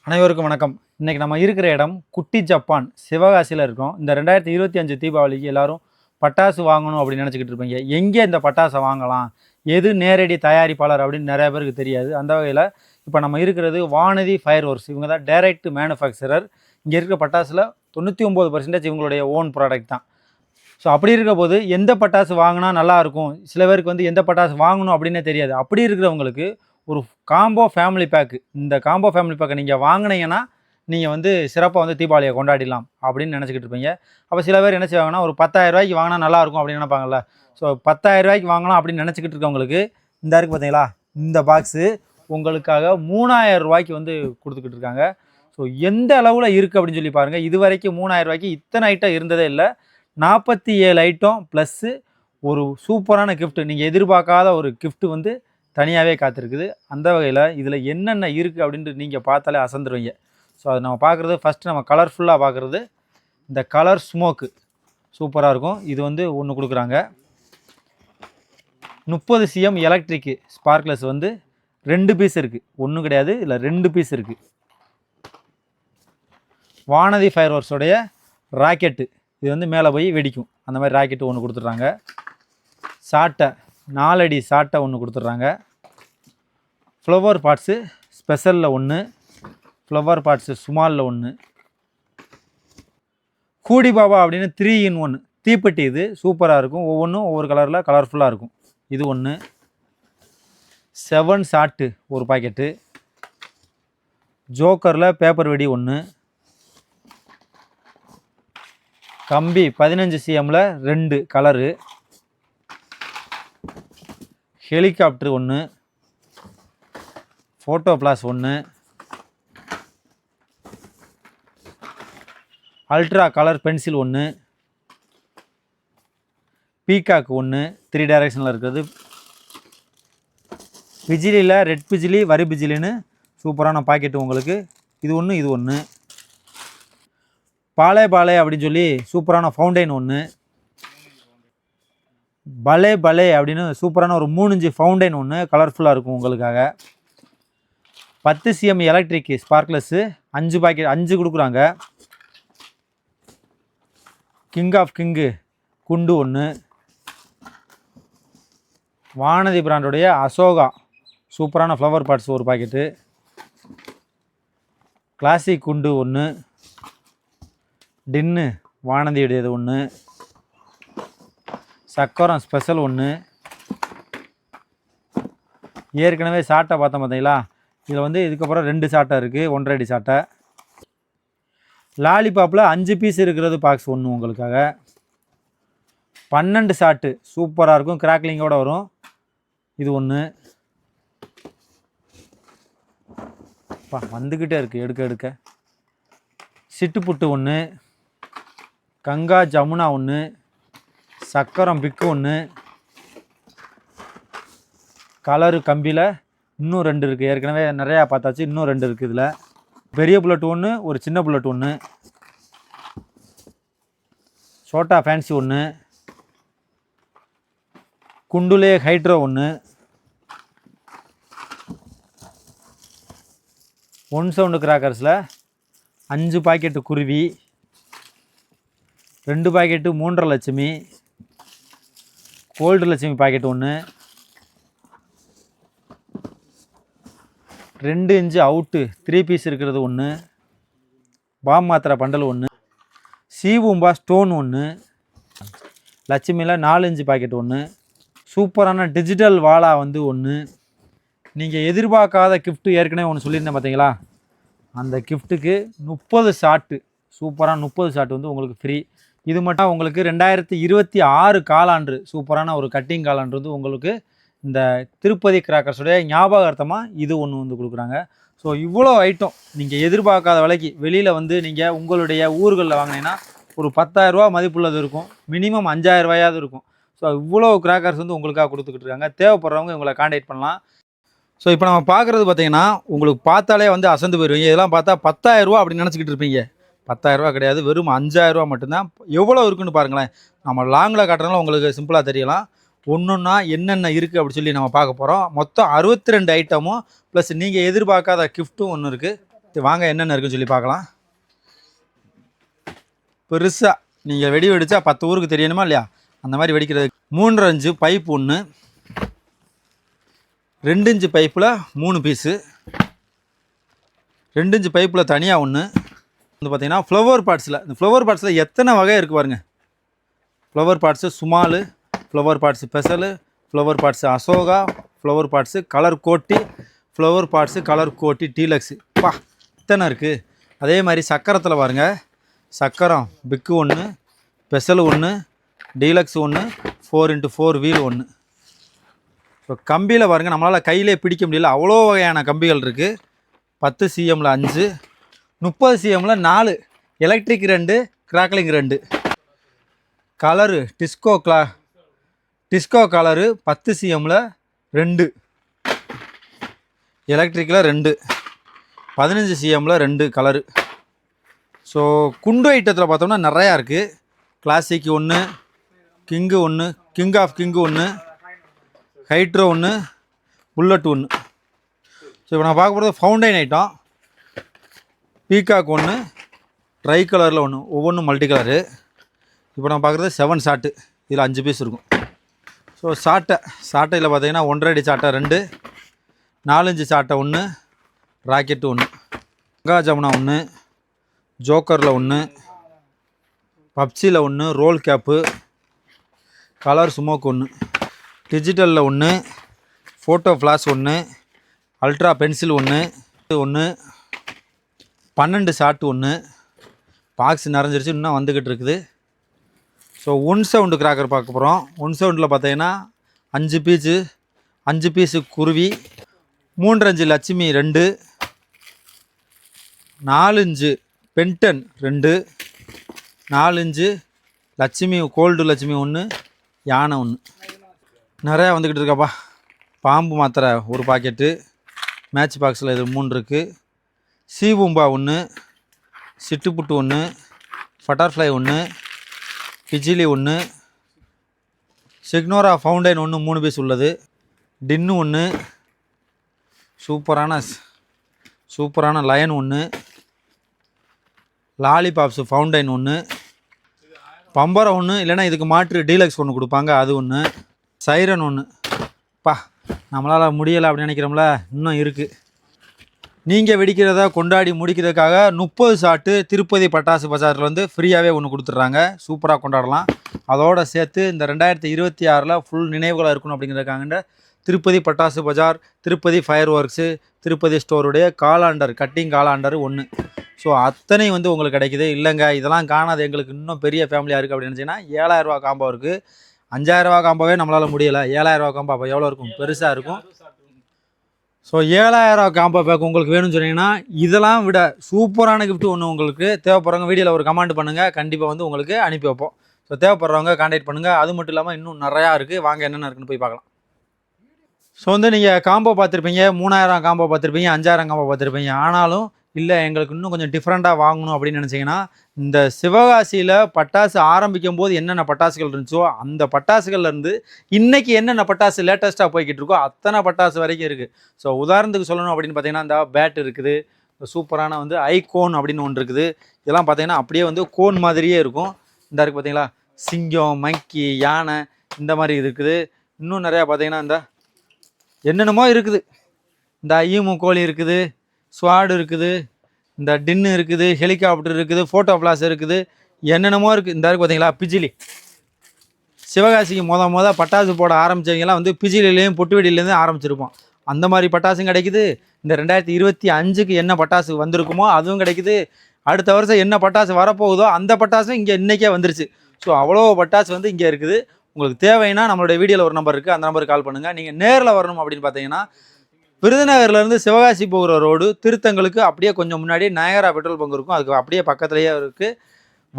அனைவருக்கும் வணக்கம். இன்றைக்கி நம்ம இருக்கிற இடம் குட்டி ஜப்பான் சிவகாசியில் இருக்கோம். இந்த 2025 தீபாவளிக்கு எல்லோரும் பட்டாசு வாங்கணும் அப்படின்னு நினச்சிக்கிட்டு இருப்பீங்க. எங்கே இந்த பட்டாசை வாங்கலாம், எது நேரடி தயாரிப்பாளர் அப்படின்னு நிறையா பேருக்கு தெரியாது. அந்த வகையில் இப்போ நம்ம இருக்கிறது வானதி ஃபயர் ஒர்க்ஸ். இவங்க தான் டைரக்ட் மேனுஃபேக்சரர். இங்கே இருக்கிற பட்டாசில் 99% இவங்களுடைய ஓன் ப்ராடக்ட் தான். ஸோ அப்படி இருக்க போது எந்த பட்டாசு வாங்கினா நல்லாயிருக்கும், சில பேருக்கு வந்து எந்த பட்டாசு வாங்கணும் அப்படின்னே தெரியாது. அப்படி இருக்கிறவங்களுக்கு ஒரு காம்போ ஃபேமிலி பேக்கு, இந்த காம்போ ஃபேமிலி பேக்கை நீங்கள் வாங்கினீங்கன்னா நீங்கள் வந்து சிறப்பாக வந்து தீபாவளியை கொண்டாடிடலாம் அப்படின்னு நினச்சிக்கிட்டு இருப்பீங்க. அப்போ சில பேர் என்ன செய்வாங்கன்னா, ஒரு 10,000 ரூபாய்க்கு வாங்கினா நல்லாயிருக்கும் அப்படின்னு நினைப்பாங்கல்ல. ஸோ 10,000 ரூபாய்க்கு வாங்கலாம் அப்படின்னு நினச்சிக்கிட்டு இருக்கவங்களுக்கு இந்த இருக்குது பார்த்தீங்களா, இந்த பாக்ஸு உங்களுக்காக 3,000 ரூபாய்க்கு வந்து கொடுத்துக்கிட்டு இருக்காங்க. ஸோ எந்த அளவில் இருக்குது அப்படின்னு சொல்லி பாருங்கள். இது வரைக்கும் 3,000 ரூபாய்க்கு இத்தனை ஐட்டம் இருந்ததே இல்லை. 47 ஐட்டம் ப்ளஸ்ஸு ஒரு சூப்பரான கிஃப்ட்டு, நீங்கள் எதிர்பார்க்காத ஒரு கிஃப்ட்டு வந்து தனியாகவே காத்திருக்குது. அந்த வகையில் இதில் என்னென்ன இருக்குது அப்படின்ட்டு நீங்கள் பார்த்தாலே அசந்துருவீங்க. ஸோ அது நம்ம பார்க்குறது ஃபஸ்ட்டு நம்ம கலர்ஃபுல்லாக பார்க்குறது இந்த கலர் ஸ்மோக்கு சூப்பராக இருக்கும். இது வந்து ஒன்று கொடுக்குறாங்க. 30 CM எலக்ட்ரிக்கு ஸ்பார்க்லெஸ் வந்து 2 பீஸ் இருக்குது, ஒன்றும் கிடையாது, இல்லை 2 பீஸ் இருக்குது. வானதி ஃபயர் ஒர்க்ஸோடைய ராக்கெட்டு, இது வந்து மேலே போய் வெடிக்கும், அந்த மாதிரி ராக்கெட்டு ஒன்று கொடுத்துட்றாங்க. சாட்டை 4 அடி சாட்டை ஒன்று கொடுத்துட்றாங்க. ஃப்ளவர் பார்ட்ஸு ஸ்பெஷலில் ஒன்று, ஃப்ளவர் பார்ட்ஸு ஸ்மாலில் ஒன்று. கூடி பாபா அப்படின்னு 3 in 1 தீப்பெட்டி, இது சூப்பராக இருக்கும். ஒவ்வொன்றும் ஒவ்வொரு கலரில் கலர்ஃபுல்லாக இருக்கும். இது ஒன்று. 7 ஷாட்டு ஒரு பாக்கெட்டு. ஜோக்கரில் பேப்பர் வெடி ஒன்று. கம்பி 15 CMல 2 கலரு. ஹெலிகாப்டர் ஒன்று. ஃபோட்டோ பிளாஸ் ஒன்று. அல்ட்ரா கலர் பென்சில் ஒன்று. பீகாக் ஒன்று 3 டைரக்ஷனில் இருக்கிறது. பிஜிலியில் ரெட் பிஜிலி வரி பிஜிலின்னு சூப்பரான பாக்கெட்டு உங்களுக்கு. இது ஒன்று, இது ஒன்று. பாலே பாலே அப்படின்னு சொல்லி சூப்பரான ஃபவுண்டைன் ஒன்று. பலே பலே அப்படின்னு சூப்பரான ஒரு 3 இன்ச்சு ஃபவுண்டைன் ஒன்று கலர்ஃபுல்லாக இருக்கும் உங்களுக்காக. 10 CM எலக்ட்ரிக்கு ஸ்பார்க்லெஸ்ஸு 5 பாக்கெட் 5 கொடுக்குறாங்க. கிங் ஆஃப் கிங்கு குண்டு ஒன்று. வானதி பிராண்டோடைய அசோகா சூப்பரான ஃப்ளவர் பார்ட்ஸ் ஒரு பாக்கெட்டு. கிளாசிக் குண்டு ஒன்று. டின்னு வானதியுடையது ஒன்று. சக்கரம் ஸ்பெஷல் ஒன்று. ஏற்கனவே சாட்டை பார்த்தோம் பார்த்தீங்களா, இதில் வந்து இதுக்கப்புறம் 2 சாட்டை இருக்குது, 1.5 அடி சாட்டை. லாலிபாப்பில் 5 பீஸ் இருக்கிறது பாக்ஸ் ஒன்று உங்களுக்காக. 12 சாட்டு சூப்பராக இருக்கும், கிராக்லிங்கோடு வரும். இது ஒன்று. வந்துக்கிட்டே இருக்குது எடுக்க எடுக்க. சிட்டுப்புட்டு ஒன்று. கங்கா ஜமுனா ஒன்று. சக்கரம் பிக்கு ஒன்று. கலரு கம்பியில் இன்னும் 2 இருக்குது, ஏற்கனவே நிறையா பார்த்தாச்சு, இன்னும் 2 இருக்குது. இதில் பெரிய புல்லட் ஒன்று, ஒரு சின்ன புல்லட் ஒன்று. சோட்டா ஃபேன்சி ஒன்று. குண்டுலே ஹைட்ரோ ஒன்று. 1 சவுண்டு கிராக்கர்ஸில் 5 பாக்கெட்டு குருவி. 2 packet 3.5 Lakshmi. Gold Lakshmi packet ஒன்று. 2 இன்ச்சு அவுட்டு 3 பீஸ் இருக்கிறது ஒன்று. பாம் மாத்திரை பண்டல் ஒன்று. சீபூம்பா ஸ்டோன் ஒன்று. லட்சுமியில் 4 இன்ச்சு பாக்கெட் ஒன்று. சூப்பரான டிஜிட்டல் வாலா வந்து ஒன்று. நீங்கள் எதிர்பார்க்காத கிஃப்ட்டு ஏற்கனவே ஒன்று சொல்லியிருந்தேன் பார்த்தீங்களா, அந்த கிஃப்ட்டுக்கு 30 ஷாட்டு, சூப்பரான 30 ஷாட்டு வந்து உங்களுக்கு ஃப்ரீ. இது மட்டும் உங்களுக்கு 2026 காலாண்டு சூப்பரான ஒரு கட்டிங் காலாண்டு வந்து உங்களுக்கு இந்த திருப்பதி கிராக்கர்ஸுடைய ஞாபகார்த்தமாக இது ஒன்று வந்து கொடுக்குறாங்க. ஸோ இவ்வளோ ஐட்டம் நீங்கள் எதிர்பார்க்காத விலைக்கு வெளியில் வந்து நீங்கள் உங்களுடைய ஊர்களில் வாங்கினீங்கன்னா ஒரு 10,000 ரூபா மதிப்புள்ளது இருக்கும், மினிமம் 5,000 ரூபாயாவது இருக்கும். ஸோ இவ்வளோ கிராக்கர்ஸ் வந்து உங்களுக்காக கொடுத்துக்கிட்டு இருக்காங்க. தேவைப்படுறவங்க உங்களை கான்டாக்ட் பண்ணலாம். ஸோ இப்போ நம்ம பார்க்குறது பார்த்தீங்கன்னா உங்களுக்கு பார்த்தாலே வந்து அசந்து போயிடுவீங்க. இதெல்லாம் பார்த்தா 10,000 ரூபா அப்படின்னு நினச்சிக்கிட்டு இருப்பீங்க. 10,000 ரூபா கிடையாது, வெறும் 5,000 ரூபா மட்டும்தான். எவ்வளோ இருக்குன்னு பாருங்களேன். நம்ம லாங்கில் காட்டுறதுனால உங்களுக்கு சிம்பிளாக தெரியலாம். ஒன்றுன்னா என்னென்ன இருக்குது அப்படி சொல்லி நம்ம பார்க்க போகிறோம். மொத்தம் 62 ஐட்டமும் ப்ளஸ் நீங்கள் எதிர்பார்க்காத கிஃப்ட்டும் ஒன்று இருக்குது. வாங்க என்னென்ன இருக்குன்னு சொல்லி பார்க்கலாம். பெருசாக நீங்கள் வெடி வெடித்தா 10 ஊருக்கு தெரியணுமா இல்லையா, அந்த மாதிரி வெடிக்கிறது. 3.5 இன்ச்சு பைப் ஒன்று, 2 இன்ச்சு பைப்பில் 3 பீஸு, 2 இன்ச்சு பைப்பில் தனியாக ஒன்று. வந்து பார்த்திங்கன்னா ஃப்ளவர் பாட்ஸில், இந்த ஃப்ளவர் பாட்ஸில் எத்தனை வகை இருக்குது பாருங்கள். ஃப்ளவர் பாட்ஸு சுமாலு, flower pots special, flower pots Ashoka, flower pots colour கோட்டி, ஃப்ளவர் பாட்ஸு கலர் கோட்டி டீலக்ஸு. இத்தனை இருக்குது. அதே மாதிரி சக்கரத்தில் பாருங்கள், சக்கரம் பிக்கு ஒன்று, ஸ்பெஷல் ஒன்று, டீலக்ஸ் ஒன்று, 4x4 வீல் ஒன்று. ஸோ கம்பியில் பாருங்கள், நம்மளால் கையிலே பிடிக்க முடியல, அவ்வளோ வகையான கம்பிகள் இருக்குது. 10 cmல 5, 30 cmல 4, electric 2, crackling 2. Colour disco colour 10 cmல 2, எலக்ட்ரிக்கில் 2, 15 cmல 2 colour. So குண்டு ஐட்டத்தில் பார்த்தோம்னா நிறையா இருக்குது. கிளாசிக் ஒன்று, கிங்கு ஒன்று, கிங் ஆஃப் கிங்கு ஒன்று, ஹைட்ரோ ஒன்று, புல்லட் ஒன்று. ஸோ இப்போ நான் பார்க்க போகிறது ஃபவுண்டைன் ஐட்டம். பீகாக் ஒன்று, ட்ரை கலரில் ஒன்று, ஒவ்வொன்றும் மல்டி கலரு. இப்போ நான் பார்க்குறது 7 ஷாட்டு, இதில் 5 பீஸ் இருக்கும். ஸோ சாட்டையில் பார்த்தீங்கன்னா 1.5 அடி சாட்டை 2, 4 இன்ச்சு சாட்டை 1, ராக்கெட்டு 1, கங்கா ஜமுனா 1, ஜோக்கரில் 1, பப்சியில் 1, ரோல் கேப்பு, கலர் ஸ்மோக் 1, டிஜிட்டலில் 1, photo flash 1, ultra pencil 1, 12 shot 1. Box நிறைஞ்சிருச்சு, இன்னும் வந்துக்கிட்டு இருக்குது. ஸோ 1 சவுண்டு கிராக்கர் பார்க்க போகிறோம். 1 சவுண்டில் பார்த்தீங்கன்னா 5 பீஸு குருவி, 3.5 லட்சுமி 2, 4 இன்ச்சு பென்டன் 2, 4 இன்ச்சு லட்சுமி கோல்டு லட்சுமி 1, யானை 1. நிறையா வந்துக்கிட்டு இருக்காப்பா. பாம்பு மாத்திரை 1 பாக்கெட்டு, மேட்ச் பாக்ஸில் இது 3 இருக்குது. சீபூம்பா 1, சிட்டுப்புட்டு 1, பட்டர்ஃப்ளை 1, பிஜிலி 1, சிக்னோரா ஃபவுண்டைன் 1 3 பீஸ் உள்ளது, டின்னு 1, சூப்பரான லயன் 1, லாலிபாப்ஸு ஃபவுண்டைன் 1, பம்பரம் 1, இல்லைனா இதுக்கு மாற்று டீலக்ஸ் 1 கொடுப்பாங்க, அது 1, சைரன் 1. நம்மளால் முடியலை அப்படின்னு நினைக்கிறோம்ல, இன்னும் இருக்குது. நீங்கள் வெடிக்கிறத கொண்டாடி முடிக்கிறதுக்காக 30 ஷாட்டு திருப்பதி பட்டாசு பஜாரில் வந்து ஃப்ரீயாகவே ஒன்று கொடுத்துட்றாங்க. சூப்பராக கொண்டாடலாம். அதோடு சேர்த்து இந்த 2026 ஃபுல் நினைவுகளாக இருக்கணும் அப்படிங்கிறதுக்காக திருப்பதி பட்டாசு பஜார், திருப்பதி ஃபயர் ஒர்க்ஸு, திருப்பதி ஸ்டோருடைய காலாண்டர், கட்டிங் காலாண்டர் 1. ஸோ அத்தனை வந்து உங்களுக்கு கிடைக்குது. இல்லைங்க இதெல்லாம் காணாது, எங்களுக்கு இன்னும் பெரிய ஃபேமிலியாக இருக்குது அப்படின்னு நினச்சிங்கன்னா 7000 ரூபா காம்போ இருக்குது. 5000 ரூபா காம்போவே நம்மளால் முடியலை. 7000 ரூபா காம்போ அப்போ எவ்வளோ இருக்கும், பெருசாக இருக்கும். ஸோ 7000 ரூபா காம்போ பேக் உங்களுக்கு வேணும்னு சொன்னீங்கன்னா இதெல்லாம் விட சூப்பரான கிஃப்ட் ஒன்று உங்களுக்கு தேவைப்படுறவங்க வீடியோவில் ஒரு கமெண்ட் பண்ணுங்கள், கண்டிப்பாக வந்து உங்களுக்கு அனுப்பி வைப்போம். ஸோ தேவைப்படுறவங்க கான்டாக்ட் பண்ணுங்கள். அது மட்டும் இல்லாமல் இன்னும் நிறையா இருக்குது, வாங்க என்னென்ன இருக்குன்னு போய் பார்க்கலாம். ஸோ வந்து நீங்கள் காம்போ பார்த்துருப்பீங்க, 3000 காம்போ பார்த்துருப்பீங்க, 5000 காம்போ பார்த்துருப்பீங்க. ஆனாலும் இல்லை எங்களுக்கு இன்னும் கொஞ்சம் டிஃப்ரெண்ட்டாக வாங்கணும் அப்படின்னு நினச்சிங்கன்னா, இந்த சிவகாசியில் பட்டாசு ஆரம்பிக்கும் போது என்னென்ன பட்டாசுகள் இருந்துச்சோ அந்த பட்டாசுகள்லேருந்து இன்றைக்கி என்னென்ன பட்டாசு லேட்டஸ்ட்டாக போய்கிட்டு இருக்கோ அத்தனை பட்டாசு வரைக்கும் இருக்குது. ஸோ உதாரணத்துக்கு சொல்லணும் அப்படின்னு பார்த்தீங்கன்னா, இந்த பேட் இருக்குது, சூப்பரான வந்து ஐகோன் அப்படின்னு ஒன்று இருக்குது. இதெல்லாம் பார்த்தீங்கன்னா அப்படியே வந்து கோன் மாதிரியே இருக்கும். இந்த இருக்குது பார்த்தீங்களா, சிங்கம், மங்கி, யானை, இந்த மாதிரி இருக்குது. இன்னும் நிறையா பார்த்தீங்கன்னா இந்த என்னென்னமோ இருக்குது. இந்த ஈமு கோழி இருக்குது, ஸ்வாடு இருக்குது, இந்த டின்னு இருக்குது, ஹெலிகாப்டர் இருக்குது, ஃபோட்டோ ஃப்ளாஷ் இருக்குது, என்னென்னமோ இருக்குது. இந்த இருக்குது பார்த்தீங்களா பிஜிலி. சிவகாசிக்கு பட்டாசு போட ஆரம்பித்தவங்கலாம் வந்து பிஜிலிலேயும் பொட்டு வெடியிலேருந்து ஆரம்பிச்சிருப்போம். அந்த மாதிரி பட்டாசும் கிடைக்குது. இந்த 2025க்கு என்ன பட்டாசு வந்திருக்குமோ அதுவும் கிடைக்குது. அடுத்த வருஷம் என்ன பட்டாசு வரப்போகுதோ அந்த பட்டாசும் இங்கே இன்றைக்கே வந்துருச்சு. ஸோ அவ்வளோ பட்டாசு வந்து இங்கே இருக்குது. உங்களுக்கு தேவைன்னா நம்மளுடைய வீடியோவில் ஒரு நம்பர் இருக்குது, அந்த நம்பருக்கு கால் பண்ணுங்கள். நீங்கள் நேரில் வரணும் அப்படின்னு பார்த்தீங்கன்னா, விருதுநகர்லேருந்து சிவகாசி போகிற ரோடு திருத்தங்களுக்கு அப்படியே கொஞ்சம் முன்னாடி நயகரா பெட்ரோல் பங்க் இருக்கும், அதுக்கு அப்படியே பக்கத்துலேயே இருக்குது.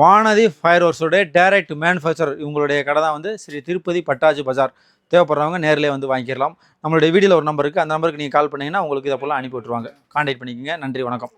வானதி ஃபயர் ஒர்க்ஸோடைய டைரக்ட் மேனுஃபேக்சரர் இவங்களுடைய கடை தான் வந்து ஸ்ரீ திருப்பதி பட்டாசு பஜார். தேவைப்படுறவங்க நேரிலே வந்து வாங்கிக்கலாம். நம்மளுடைய வீடியோவில் ஒரு நம்பர் இருக்குது, அந்த நம்பருக்கு நீங்கள் கால் பண்ணிங்கன்னா உங்களுக்கு இதை போல் அனுப்பி விட்ருவாங்க. கான்டாக்ட் பண்ணிக்கோங்க. நன்றி, வணக்கம்.